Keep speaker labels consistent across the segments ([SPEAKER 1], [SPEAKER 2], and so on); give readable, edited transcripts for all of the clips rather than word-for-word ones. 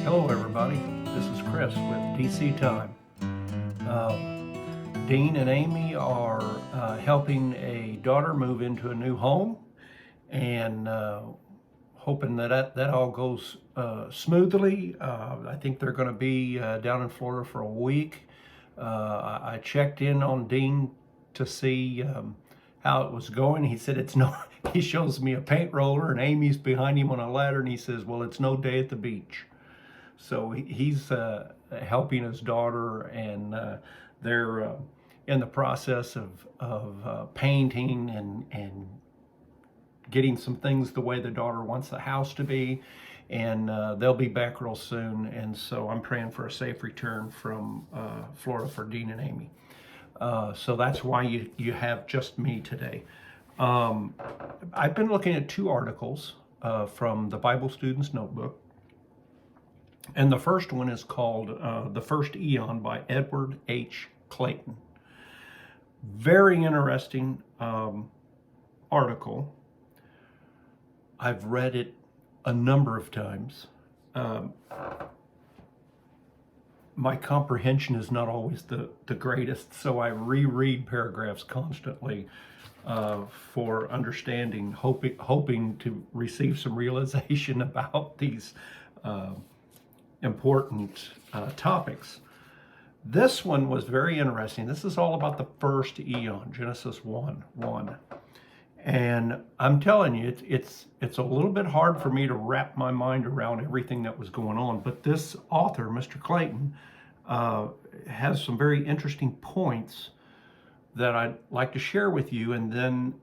[SPEAKER 1] Hello, everybody. This is Chris with DC Time. Dean and Amy are helping a daughter move into a new home, and hoping that all goes smoothly. I think they're going to be down in Florida for a week. I checked in on Dean to see how it was going. He said it's no. He shows me a paint roller, and Amy's behind him on a ladder, and he says, "Well, it's no day at the beach." So he's helping his daughter, and they're in the process of painting and getting some things the way the daughter wants the house to be. And they'll be back real soon. And so I'm praying for a safe return from Florida for Dean and Amy. So that's why you have just me today. I've been looking at two articles from the Bible Student's Notebook. And the first one is called The First Eon by Edward H. Clayton. Very interesting article. I've read it a number of times. My comprehension is not always the greatest, so I reread paragraphs constantly for understanding, hoping to receive some realization about these important topics. This one was very interesting. This is all about the first eon, Genesis 1:1. And I'm telling you, it's a little bit hard for me to wrap my mind around everything that was going on. But this author, Mr. Clayton, has some very interesting points that I'd like to share with you. And then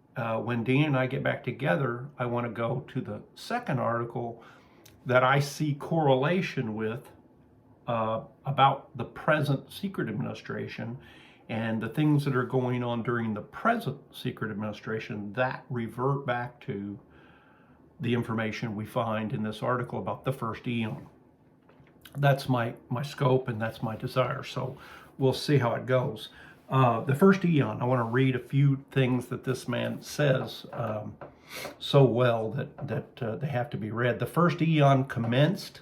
[SPEAKER 1] when Dean and I get back together, I want to go to the second article that I see correlation with about the present secret administration and the things that are going on during the present secret administration that revert back to the information we find in this article about the first eon. That's my scope, and that's my desire. So we'll see how it goes. The first eon, I want to read a few things that this man says so well that they have to be read. The first eon commenced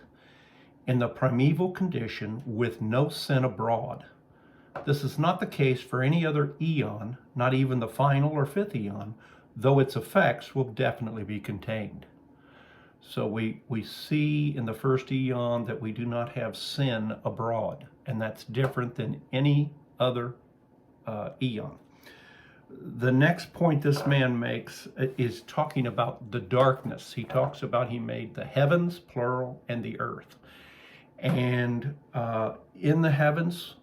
[SPEAKER 1] in the primeval condition with no sin abroad. This is not the case for any other eon, not even the final or fifth eon, though its effects will definitely be contained. So we see in the first eon that we do not have sin abroad, and that's different than any other eon. The next point this man makes is talking about the darkness. He talks about he made the heavens, plural, and the earth. And in the heavens,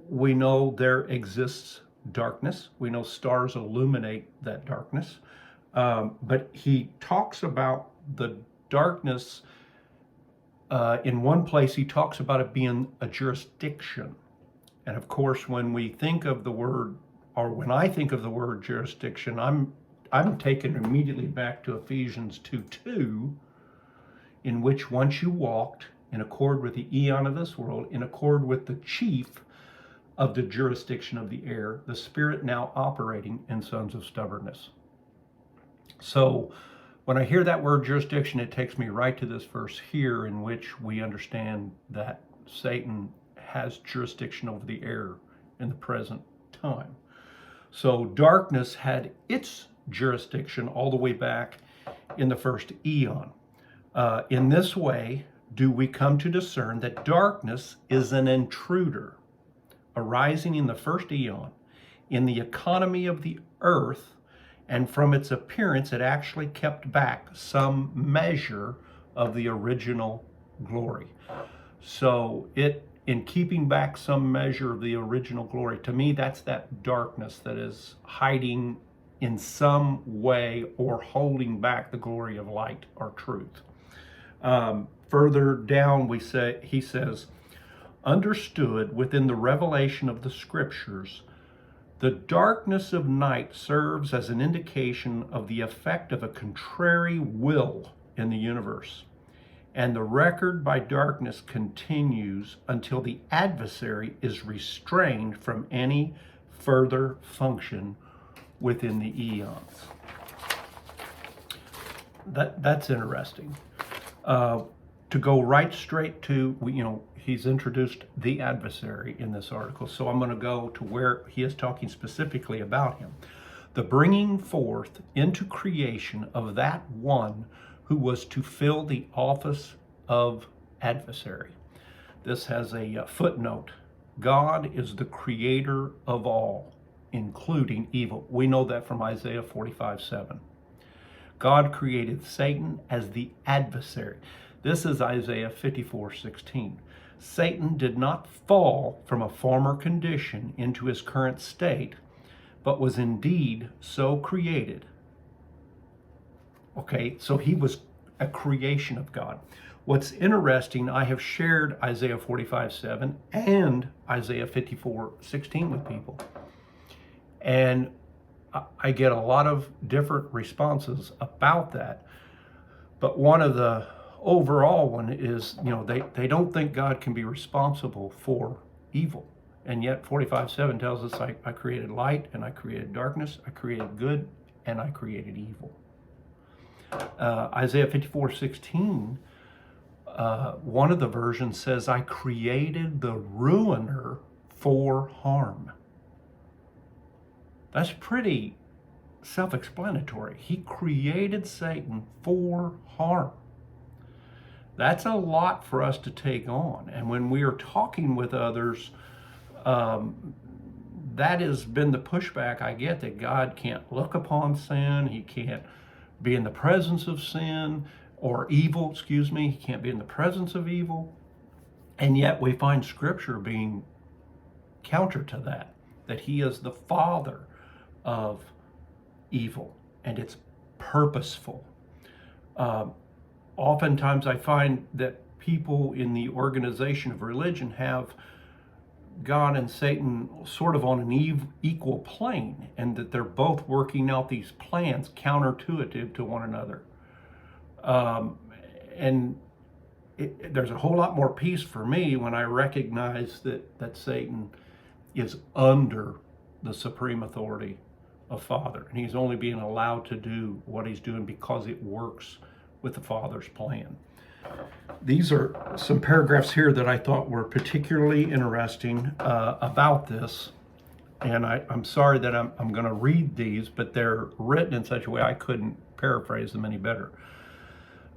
[SPEAKER 1] we know there exists darkness. We know stars illuminate that darkness. But he talks about the darkness in one place. He talks about it being a jurisdiction. And of course, when we think of the word, or when I think of the word jurisdiction, I'm taken immediately back to Ephesians 2:2, in which once you walked in accord with the eon of this world, in accord with the chief of the jurisdiction of the air, the spirit now operating in sons of stubbornness. So when I hear that word jurisdiction, it takes me right to this verse here, in which we understand that Satan has jurisdiction over the air in the present time. So darkness had its jurisdiction all the way back in the first eon. In this way, do we come to discern that darkness is an intruder arising in the first eon in the economy of the earth, and from its appearance, it actually kept back some measure of the original glory. So in keeping back some measure of the original glory, to me, that's that darkness that is hiding in some way or holding back the glory of light or truth. Further down, he says, understood within the revelation of the scriptures, the darkness of night serves as an indication of the effect of a contrary will in the universe. And the record by darkness continues until the adversary is restrained from any further function within the eons. That's interesting. to go right straight to, he's introduced the adversary in this article, so I'm going to go to where he is talking specifically about him. The bringing forth into creation of that one who was to fill the office of adversary. This has a footnote. God is the creator of all, including evil. We know that from Isaiah 45:7. God created Satan as the adversary. This is Isaiah 54:16. Satan did not fall from a former condition into his current state, but was indeed so created. Okay, so he was a creation of God. What's interesting, I have shared Isaiah 45:7 and Isaiah 54:16 with people. And I get a lot of different responses about that. But one of the overall one is, they don't think God can be responsible for evil. And yet 45:7 tells us, I created light and I created darkness, I created good and I created evil. Isaiah 54:16, one of the versions says, I created the ruiner for harm. That's pretty self-explanatory. He created Satan for harm. That's a lot for us to take on. And when we are talking with others, that has been the pushback I get, that God can't look upon sin. He can't be in the presence of sin or evil, He can't be in the presence of evil. And yet we find Scripture being counter to that, that He is the father of evil, and it's purposeful. Oftentimes I find that people in the organization of religion have God and Satan sort of on an equal plane, and that they're both working out these plans counterintuitive to one another. There's a whole lot more peace for me when I recognize that Satan is under the supreme authority of Father, and he's only being allowed to do what he's doing because it works with the Father's plan. These are some paragraphs here that I thought were particularly interesting about this, and I'm sorry that I'm going to read these, but they're written in such a way I couldn't paraphrase them any better.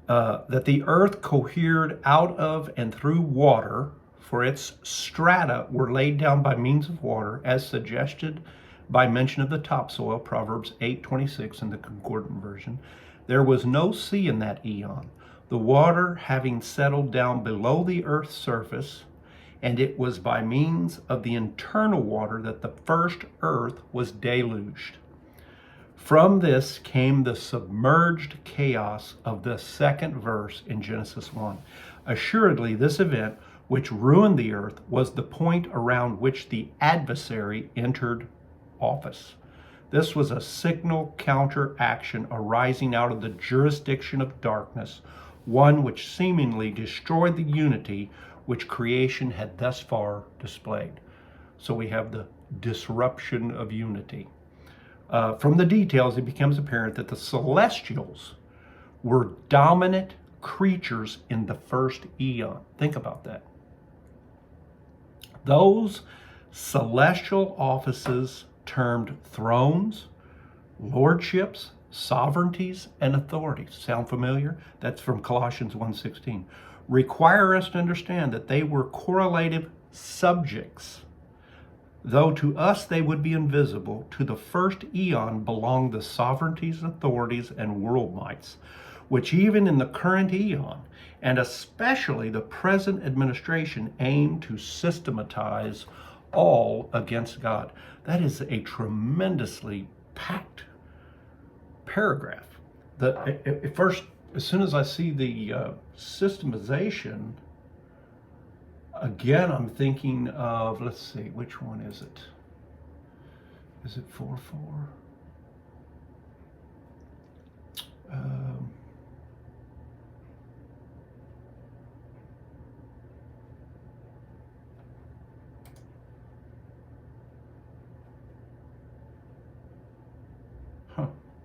[SPEAKER 1] That the earth cohered out of and through water, for its strata were laid down by means of water, as suggested by mention of the topsoil, Proverbs 8:26 in the Concordant version. There was no sea in that eon, the water having settled down below the earth's surface, and it was by means of the internal water that the first earth was deluged. From this came the submerged chaos of the second verse in Genesis 1. Assuredly, this event, which ruined the earth, was the point around which the adversary entered office. This was a signal counteraction arising out of the jurisdiction of darkness, one which seemingly destroyed the unity which creation had thus far displayed. So we have the disruption of unity. From the details, it becomes apparent that the celestials were dominant creatures in the first eon. Think about that. Those celestial offices termed thrones, lordships, sovereignties, and authorities. Sound familiar? That's from Colossians 1:16. Require us to understand that they were correlative subjects. Though to us they would be invisible, to the first eon belong the sovereignties, authorities, and world mights, which even in the current eon, and especially the present administration, aim to systematize all against God. That is a tremendously packed paragraph. At first, as soon as I see the systemization, again, I'm thinking of, let's see, which one is it? Is it 4:4?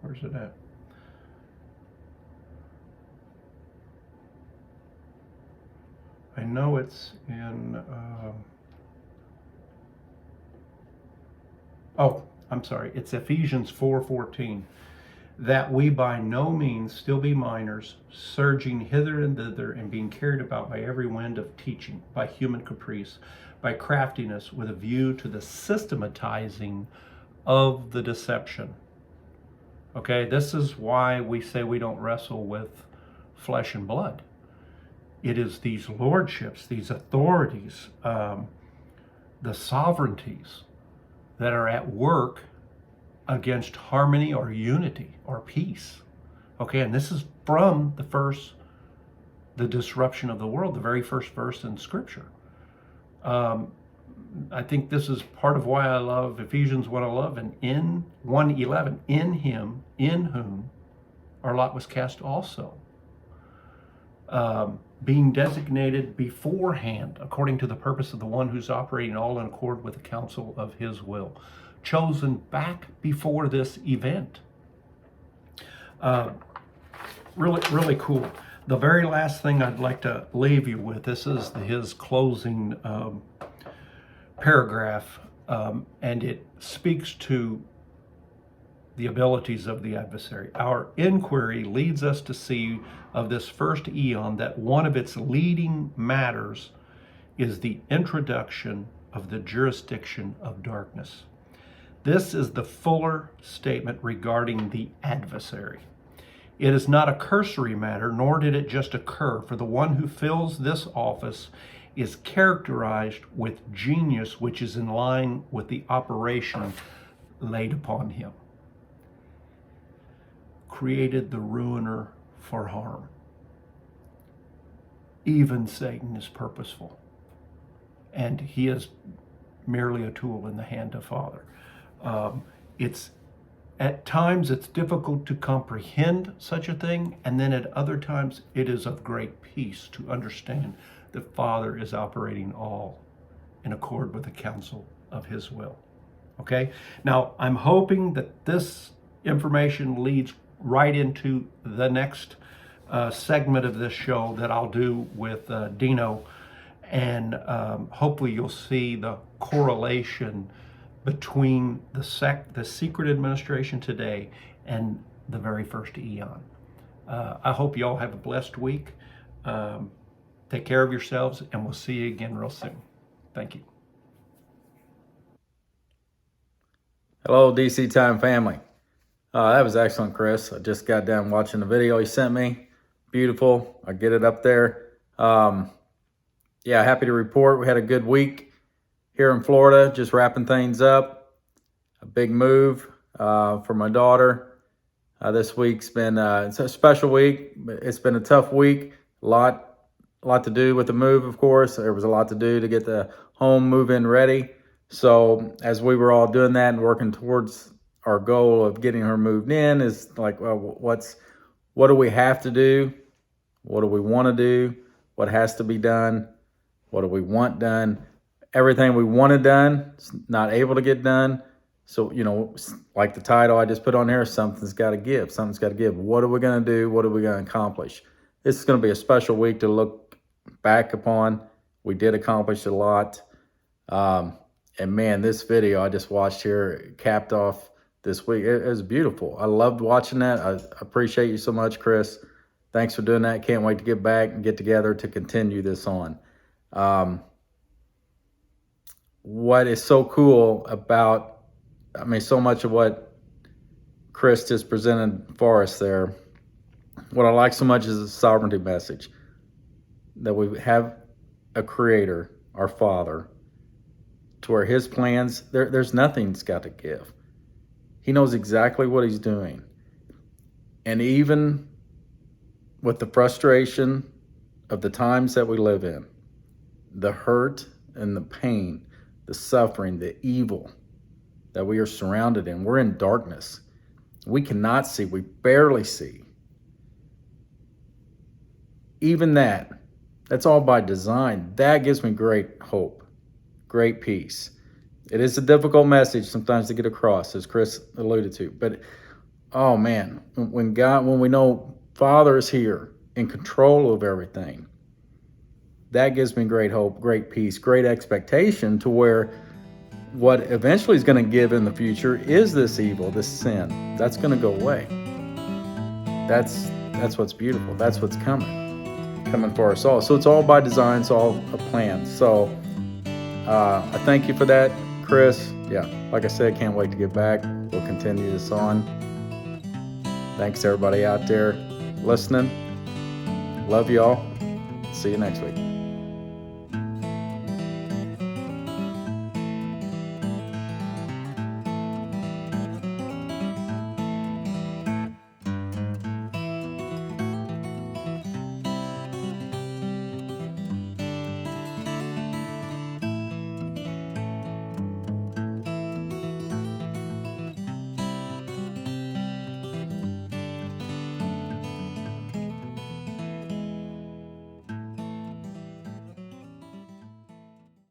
[SPEAKER 1] Where's it at? I know it's in, I'm sorry, it's Ephesians 4:14. That we by no means still be minors, surging hither and thither and being carried about by every wind of teaching, by human caprice, by craftiness, with a view to the systematizing of the deception. Okay, this is why we say we don't wrestle with flesh and blood. It is these lordships, these authorities, the sovereignties that are at work against harmony or unity or peace. Okay, and this is from the disruption of the world, the very first verse in Scripture. I think this is part of why I love Ephesians 1:11. In 1:11, in him, in whom our lot was cast also. Being designated beforehand according to the purpose of the one who's operating all in accord with the counsel of his will. Chosen back before this event. Really cool. The very last thing I'd like to leave you with, this is his closing paragraph, and it speaks to the abilities of the adversary. Our inquiry leads us to see of this first eon that one of its leading matters is the introduction of the jurisdiction of darkness. This is the fuller statement regarding the adversary. It is not a cursory matter, nor did it just occur, for the one who fills this office is characterized with genius, which is in line with the operation laid upon him. Created the ruiner for harm. Even Satan is purposeful, and he is merely a tool in the hand of Father. At times it's difficult to comprehend such a thing, and then at other times it is of great peace to understand that Father is operating all in accord with the counsel of his will. Okay? Now, I'm hoping that this information leads right into the next segment of this show that I'll do with Dino, and hopefully you'll see the correlation between the secret administration today and the very first eon. I hope you all have a blessed week. Take care of yourselves, and we'll see you again real soon. Thank you.
[SPEAKER 2] Hello, DC Time family. That was excellent, Chris. I just got done watching the video you sent me. Beautiful. I'll get it up there. Yeah, happy to report we had a good week here in Florida, just wrapping things up. A big move for my daughter. This week's been it's a special week. It's been a tough week. A lot to do with the move, of course. There was a lot to do to get the home move-in ready. So as we were all doing that and working towards our goal of getting her moved in, is like, well, what do we have to do? What do we want to do? What has to be done? What do we want done? Everything we wanted done is not able to get done. So, like the title I just put on here, something's got to give. Something's got to give. What are we going to do? What are we going to accomplish? This is going to be a special week to look back upon. We did accomplish a lot. And man, this video I just watched here capped off this week. It was beautiful. I loved watching that. I appreciate you so much, Chris. Thanks for doing that. Can't wait to get back and get together to continue this on. What is so cool about, so much of what Chris just presented for us there, what I like so much is the sovereignty message, that we have a creator, our Father, to where his plans, there's nothing's got to give. He knows exactly what he's doing. And even with the frustration of the times that we live in, the hurt and the pain, the suffering, the evil that we are surrounded in, we're in darkness. We cannot see, we barely see. Even that's all by design. That gives me great hope, great peace. It is a difficult message sometimes to get across, as Chris alluded to. But, oh man, when we know Father is here in control of everything, that gives me great hope, great peace, great expectation to where what eventually is going to give in the future is this evil, this sin. That's going to go away. That's what's beautiful. That's what's coming for us all. So it's all by design. It's all a plan. So I thank you for that, Chris. Yeah, like I said, can't wait to get back. We'll continue this on. Thanks to everybody out there listening. Love y'all. See you next week.